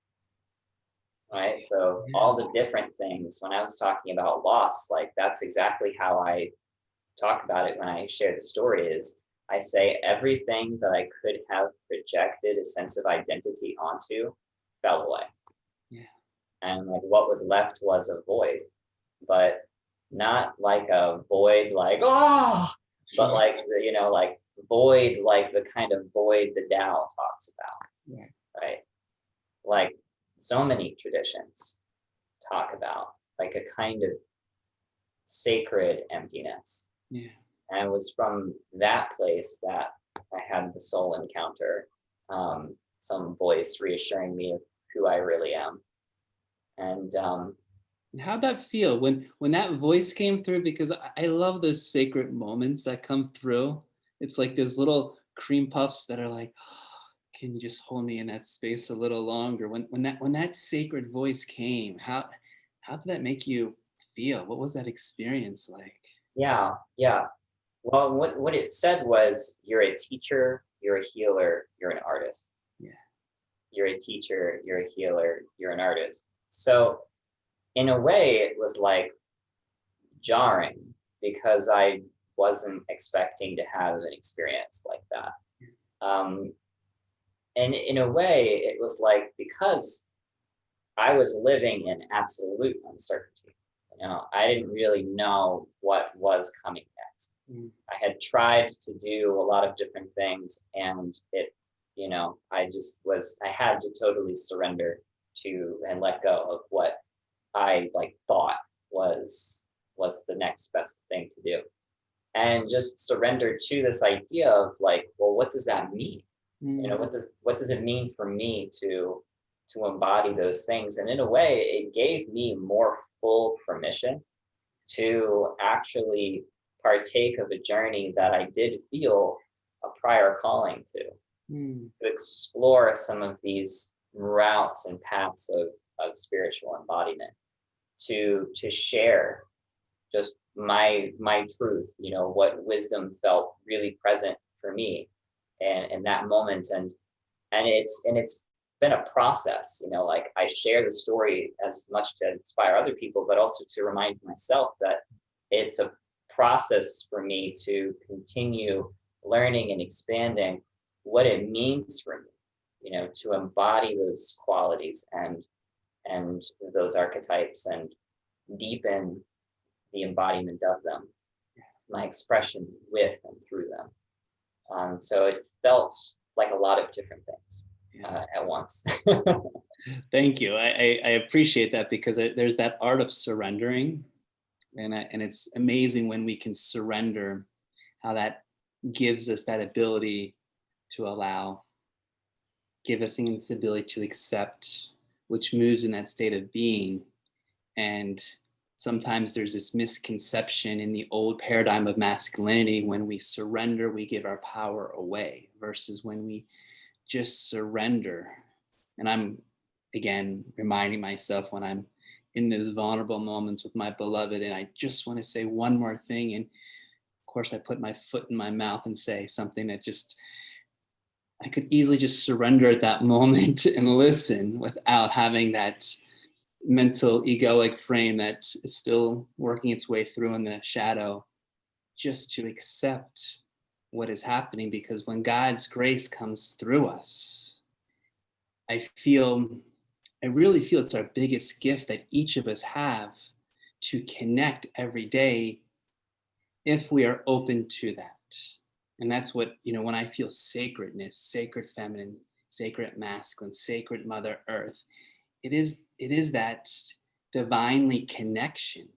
Right? So all the different things, when I was talking about loss, like that's exactly how I talk about it when I share the story, is I say everything that I could have projected a sense of identity onto fell away. Yeah. And like what was left was a void, but not like a void like, but like, like void, like the kind of void the Tao talks about. Yeah. Right? Like so many traditions talk about, like a kind of sacred emptiness. Yeah. And it was from that place that I had the soul encounter, some voice reassuring me of who I really am. And how'd that feel when that voice came through? Because I love those sacred moments that come through. It's like those little cream puffs that are like, oh, can you just hold me in that space a little longer? When that sacred voice came, how did that make you feel? What was that experience like? Yeah. Well, what it said was, you're a teacher, you're a healer, you're an artist. Yeah. You're a teacher, you're a healer, you're an artist. So in a way, it was like jarring, because I wasn't expecting to have an experience like that. And in a way, it was like, because I was living in absolute uncertainty. I didn't really know what was coming next. I had tried to do a lot of different things, and I had to totally surrender to and let go of what I thought was the next best thing to do, and just surrender to this idea of like, well, what does that mean? What does it mean for me to embody those things? And in a way, it gave me more full permission to actually partake of a journey that I did feel a prior calling to explore some of these routes and paths of spiritual embodiment, to share just my truth, what wisdom felt really present for me and in that moment. And it's been a process, like I share the story as much to inspire other people, but also to remind myself that it's a process for me to continue learning and expanding what it means for me, to embody those qualities and those archetypes, and deepen the embodiment of them, my expression with and through them. So it felt like a lot of different things at once. Thank you. I appreciate that, because there's that art of surrendering, and it's amazing when we can surrender, how that gives us that ability to allow, give us this ability to accept, which moves in that state of being. And sometimes there's this misconception in the old paradigm of masculinity: when we surrender, we give our power away, versus when we just surrender. And I'm, again, reminding myself, when I'm in those vulnerable moments with my beloved. And I just want to say one more thing. And of course, I put my foot in my mouth and say something that just, I could easily just surrender at that moment and listen without having that mental egoic frame that is still working its way through in the shadow, just to accept what is happening. Because when God's grace comes through us, I really feel it's our biggest gift that each of us have, to connect every day if we are open to that. And that's what, when I feel sacredness, sacred feminine, sacred masculine, sacred Mother Earth, it is that divinely connection,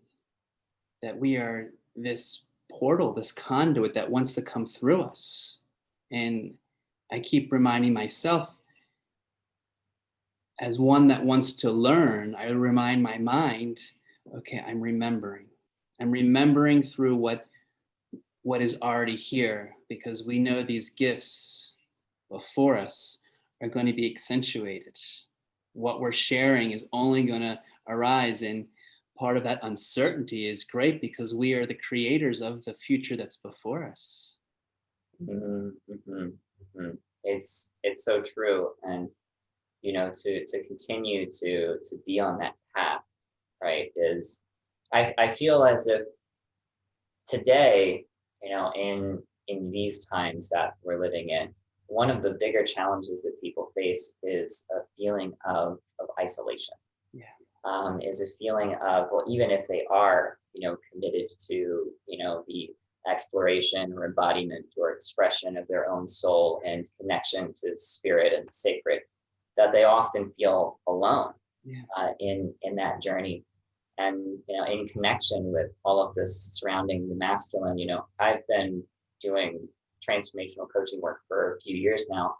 that we are this portal, this conduit that wants to come through us. And I keep reminding myself, as one that wants to learn, I remind my mind, okay, I'm remembering through what is already here, because we know these gifts before us are going to be accentuated. What we're sharing is only going to arise, and part of that uncertainty is great because we are the creators of the future that's before us. Mm-hmm, mm-hmm, mm-hmm. It's so true. And to continue to be on that path, right, is I feel as if today, in these times that we're living in, one of the bigger challenges that people face is a feeling of isolation. Yeah. Is a feeling of, well, even if they are, committed to, the exploration or embodiment or expression of their own soul and connection to spirit and sacred, that they often feel alone. Yeah. In that journey. And in connection with all of this surrounding the masculine, I've been doing transformational coaching work for a few years now,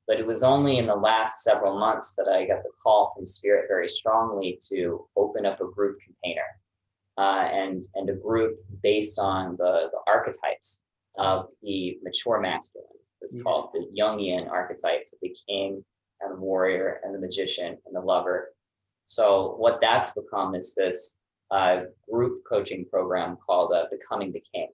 but it was only in the last several months that I got the call from spirit very strongly to open up a group container, and a group based on the archetypes of the mature masculine. It's called the Jungian archetypes of the king and the warrior and the magician and the lover. So what that's become is this group coaching program called Becoming the King.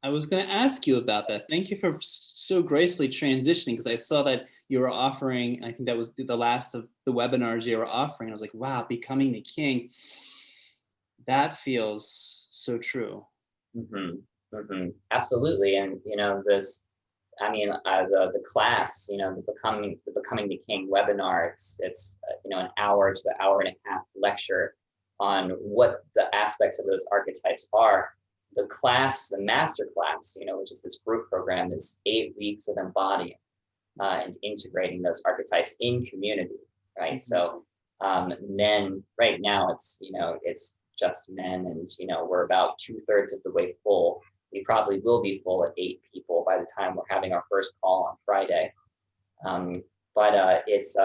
I was going to ask you about that. Thank you for so gracefully transitioning, because I saw that you were offering, I think that was the last of the webinars you were offering. I was like, wow, Becoming the King. That feels so true. Mm-hmm. Mm-hmm. Absolutely. And, the class, the Becoming the King webinar, it's an hour to an hour and a half lecture on what the aspects of those archetypes are. The class, the master class, which is this group program, is 8 weeks of embodying and integrating those archetypes in community, right? Mm-hmm. So men, right now, it's just men, and we're about 2/3 of the way full. We probably will be full at 8 people by the time we're having our first call on Friday. But it's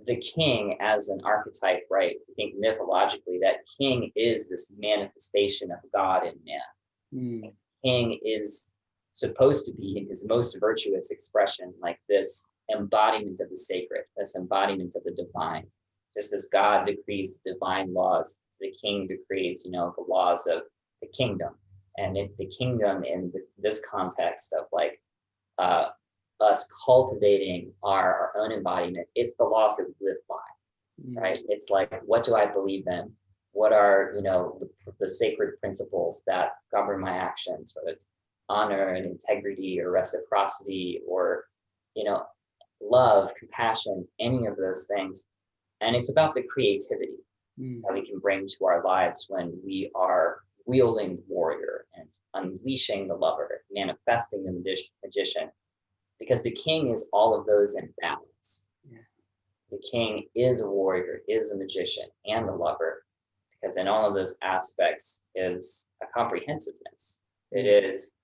the king as an archetype, right? I think mythologically that king is this manifestation of God in man. King is supposed to be in his most virtuous expression, like this embodiment of the sacred, this embodiment of the divine. Just as God decrees the divine laws, the king decrees, the laws of the kingdom. And the kingdom in this context of like us cultivating our own embodiment, it's the laws that we live by, right? It's like, what do I believe in? What are, the sacred principles that govern my actions, whether it's honor and integrity or reciprocity or, love, compassion, any of those things. And it's about the creativity that we can bring to our lives when we are wielding the warrior and unleashing the lover, manifesting the magician, because the king is all of those in balance. Yeah. The king is a warrior, is a magician, and a lover, because in all of those aspects is a comprehensiveness. It is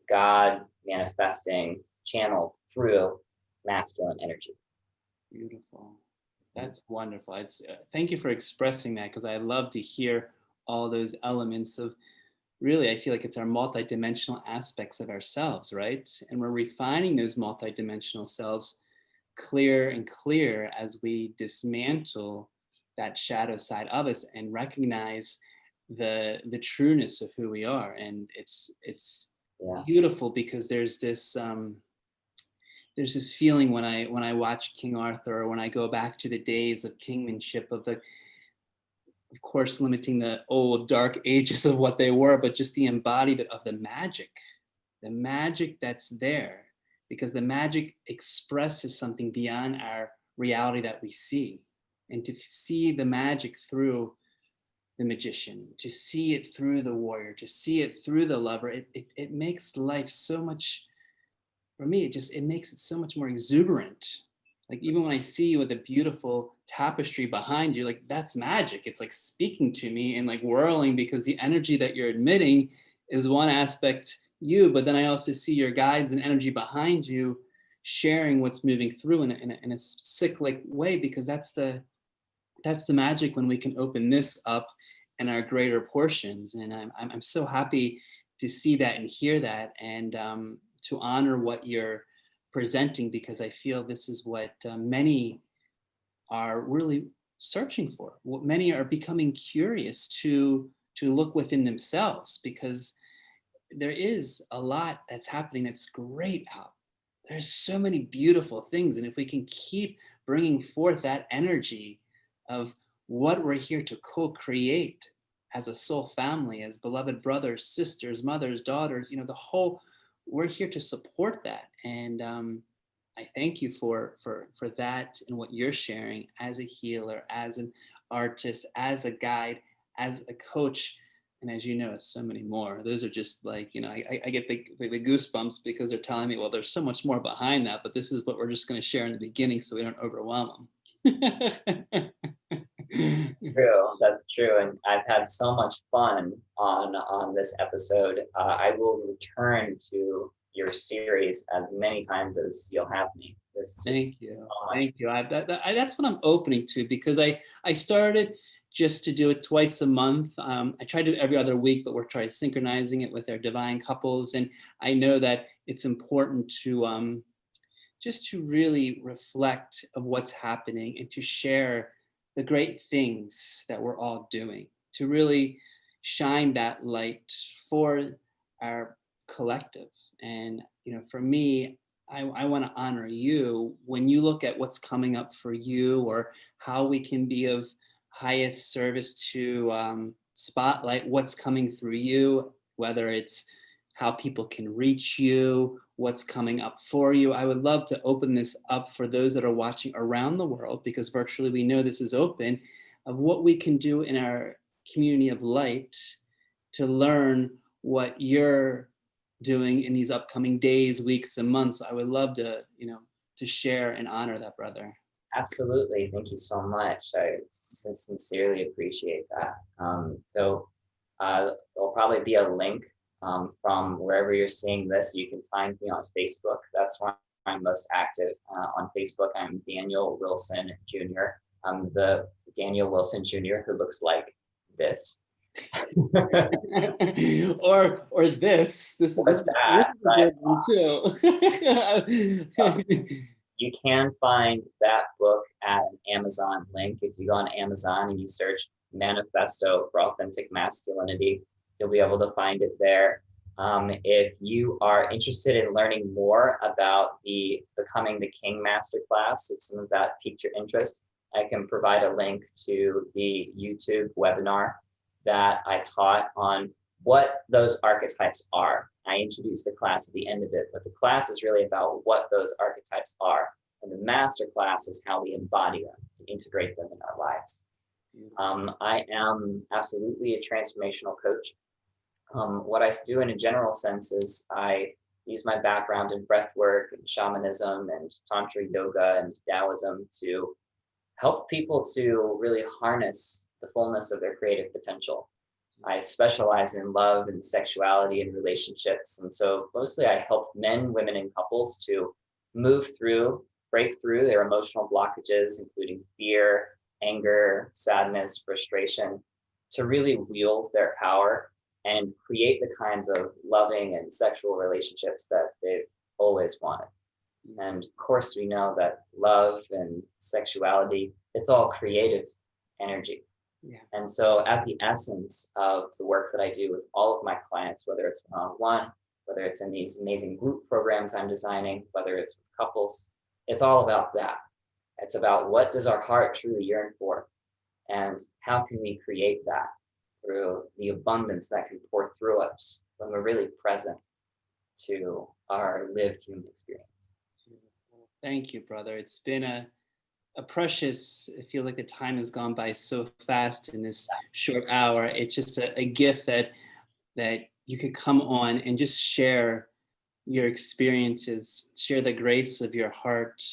God manifesting, channeled through masculine energy. Beautiful. That's wonderful. Thank you for expressing that, because I love to hear all those elements of, really, I feel like it's our multidimensional aspects of ourselves, right? And we're refining those multidimensional selves clearer and clearer as we dismantle that shadow side of us and recognize the trueness of who we are. And it's Yeah. beautiful, because there's this feeling when I watch King Arthur, or when I go back to the days of kingmanship, of course, limiting the old dark ages of what they were, but just the embodiment of the magic that's there, because the magic expresses something beyond our reality that we see. And to see the magic through the magician, to see it through the warrior, to see it through the lover, it makes life so much, for me, it makes it so much more exuberant. Like, even when I see you with a beautiful tapestry behind you, like, that's magic. It's like speaking to me and like whirling, because the energy that you're emitting is one aspect you, but then I also see your guides and energy behind you sharing what's moving through in a cyclic way, because that's the magic, when we can open this up in our greater portions. And I'm so happy to see that and hear that, and to honor what you're presenting, because I feel this is what many are really searching for. What many are becoming curious to look within themselves, because there is a lot that's happening that's great out. There's so many beautiful things, and if we can keep bringing forth that energy of what we're here to co-create as a soul family, as beloved brothers, sisters, mothers, daughters, the whole, we're here to support that. And I thank you for that, and what you're sharing as a healer, as an artist, as a guide, as a coach. And as you know, so many more. Those are just like, I get the goosebumps, because they're telling me, well, there's so much more behind that, but this is what we're just going to share in the beginning, so we don't overwhelm them. True, that's true, and I've had so much fun on this episode. I will return to your series as many times as you'll have me. This is Thank you. so much. Thank you. That's what I'm opening to, because I started just to do it twice a month. I try to do it every other week, but we're trying synchronizing it with our divine couples. And I know that it's important to just to really reflect of what's happening, and to share the great things that we're all doing, to really shine that light for our collective. And for me, I want to honor you when you look at what's coming up for you, or how we can be of highest service to spotlight what's coming through you, whether it's how people can reach you, what's coming up for you. I would love to open this up for those that are watching around the world, because virtually we know this is open, of what we can do in our community of light to learn what you're doing in these upcoming days, weeks, and months. I would love to share and honor that, brother. Absolutely, thank you so much. I sincerely appreciate that. There'll probably be a link from wherever you're seeing this. You can find me on Facebook. That's where I'm most active. On Facebook, I'm Daniel Wilson Jr. I'm the Daniel Wilson Jr. who looks like this. or this is that, a good one too. You can find that book at an Amazon link. If you go on Amazon and you search MANifesto for Authentic Masculinity, you'll be able to find it there. If you are interested in learning more about the Becoming the King Masterclass, if some of that piqued your interest, I can provide a link to the YouTube webinar that I taught on what those archetypes are. I introduced the class at the end of it, but the class is really about what those archetypes are. And the master class is how we embody them, integrate them in our lives. I am absolutely a transformational coach. What I do in a general sense is I use my background in breath work and shamanism and Tantra yoga and Taoism to help people to really harness the fullness of their creative potential. I specialize in love and sexuality and relationships. And so mostly I help men, women, and couples to break through their emotional blockages, including fear, anger, sadness, frustration, to really wield their power and create the kinds of loving and sexual relationships that they've always wanted. And of course, we know that love and sexuality, it's all creative. energy. Yeah. And so at the essence of the work that I do with all of my clients, whether it's one-on-one, whether it's in these amazing group programs I'm designing, whether it's with couples, it's all about that. It's about what does our heart truly yearn for, and how can we create that through the abundance that can pour through us when we're really present to our lived human experience. Thank you, brother. It's been a precious, I feel like the time has gone by so fast in this short hour. It's just a gift that you could come on and just share your experiences, share the grace of your heart,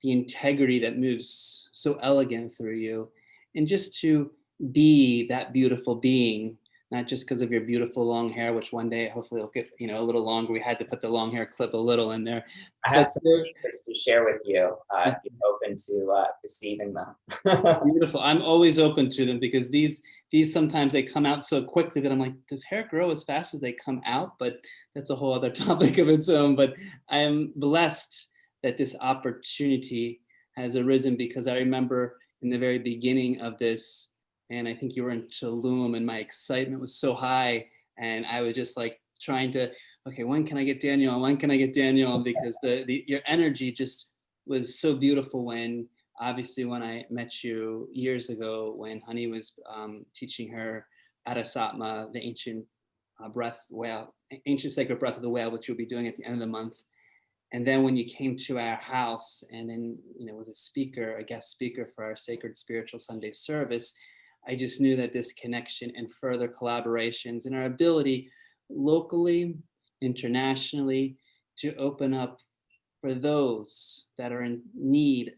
the integrity that moves so elegant through you, and just to be that beautiful being, not just because of your beautiful long hair, which one day hopefully will get, a little longer. We had to put the long hair clip a little in there. I have some secrets to share with you if you're open to receiving them. Beautiful. I'm always open to them, because these sometimes they come out so quickly that I'm like, does hair grow as fast as they come out? But that's a whole other topic of its own. But I am blessed that this opportunity has arisen, because I remember in the very beginning of this, and I think you were in Tulum, and my excitement was so high, and I was just like trying to, okay, when can I get Daniel? When can I get Daniel? Because your energy just was so beautiful when I met you years ago, when Honey was teaching her Arasatma, the ancient ancient sacred breath of the whale, which you'll be doing at the end of the month. And then when you came to our house and then, was a guest speaker for our Sacred Spiritual Sunday service, I just knew that this connection and further collaborations and our ability locally, internationally, to open up for those that are in need.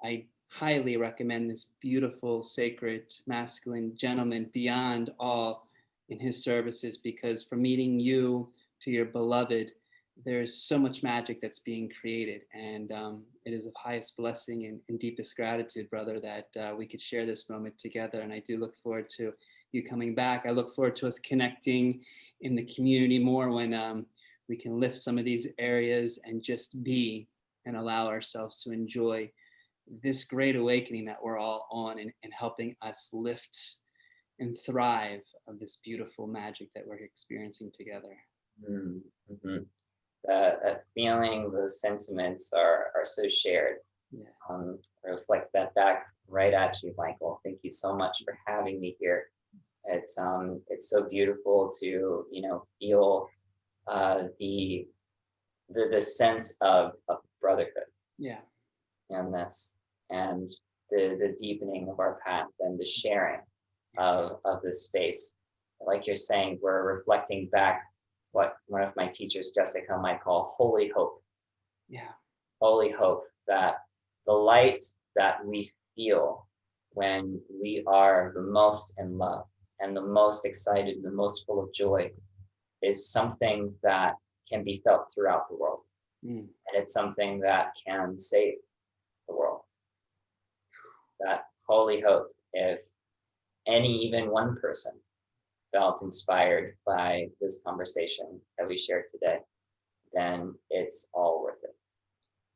I highly recommend this beautiful, sacred, masculine gentleman beyond all in his services, because from meeting you to your beloved, there's so much magic that's being created. And it is of highest blessing and deepest gratitude, brother, that we could share this moment together. And I do look forward to you coming back. I look forward to us connecting in the community more when we can lift some of these areas and just be and allow ourselves to enjoy this great awakening that we're all on, and helping us lift and thrive of this beautiful magic that we're experiencing together. Mm-hmm. That feeling, those sentiments are so shared. Yeah. I reflect that back right at you, Michael. Thank you so much for having me here. It's so beautiful to feel the sense of brotherhood. Yeah. And the deepening of our path and the sharing of this space. Like you're saying, we're reflecting back what one of my teachers, Jessica, might call holy hope. Yeah. Holy hope, that the light that we feel when we are the most in love and the most excited and the most full of joy is something that can be felt throughout the world. And it's something that can save the world. That holy hope, if even one person felt inspired by this conversation that we shared today, then it's all worth it.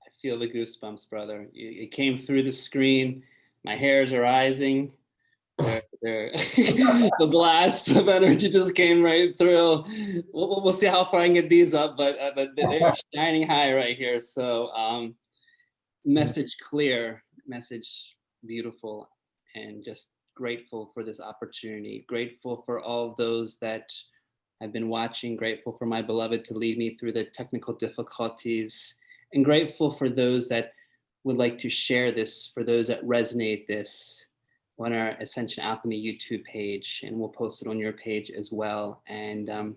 I feel the goosebumps, brother. It came through the screen. My hairs are rising. The blast of energy just came right through. We'll see how far I can get these up, but they're shining high right here. So message clear, message beautiful, and just grateful for this opportunity. Grateful for all of those that have been watching. Grateful for my beloved to lead me through the technical difficulties, and grateful for those that would like to share this, for those that resonate this, on our Ascension Alchemy YouTube page, and we'll post it on your page as well. And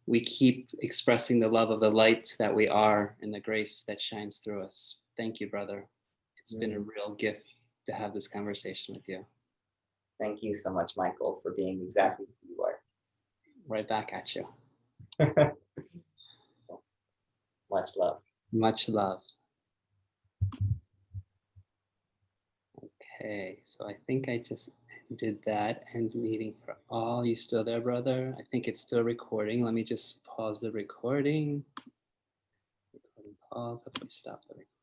we keep expressing the love of the light that we are and the grace that shines through us. Thank you, brother. It's been a real gift to have this conversation with you. Thank you so much, Michael, for being exactly who you are. Right back at you. Much love. Much love. Okay, so I think I just did that end meeting for all. You still there, brother? I think it's still recording. Let me just pause the recording. Recording pause. Let me stop the recording.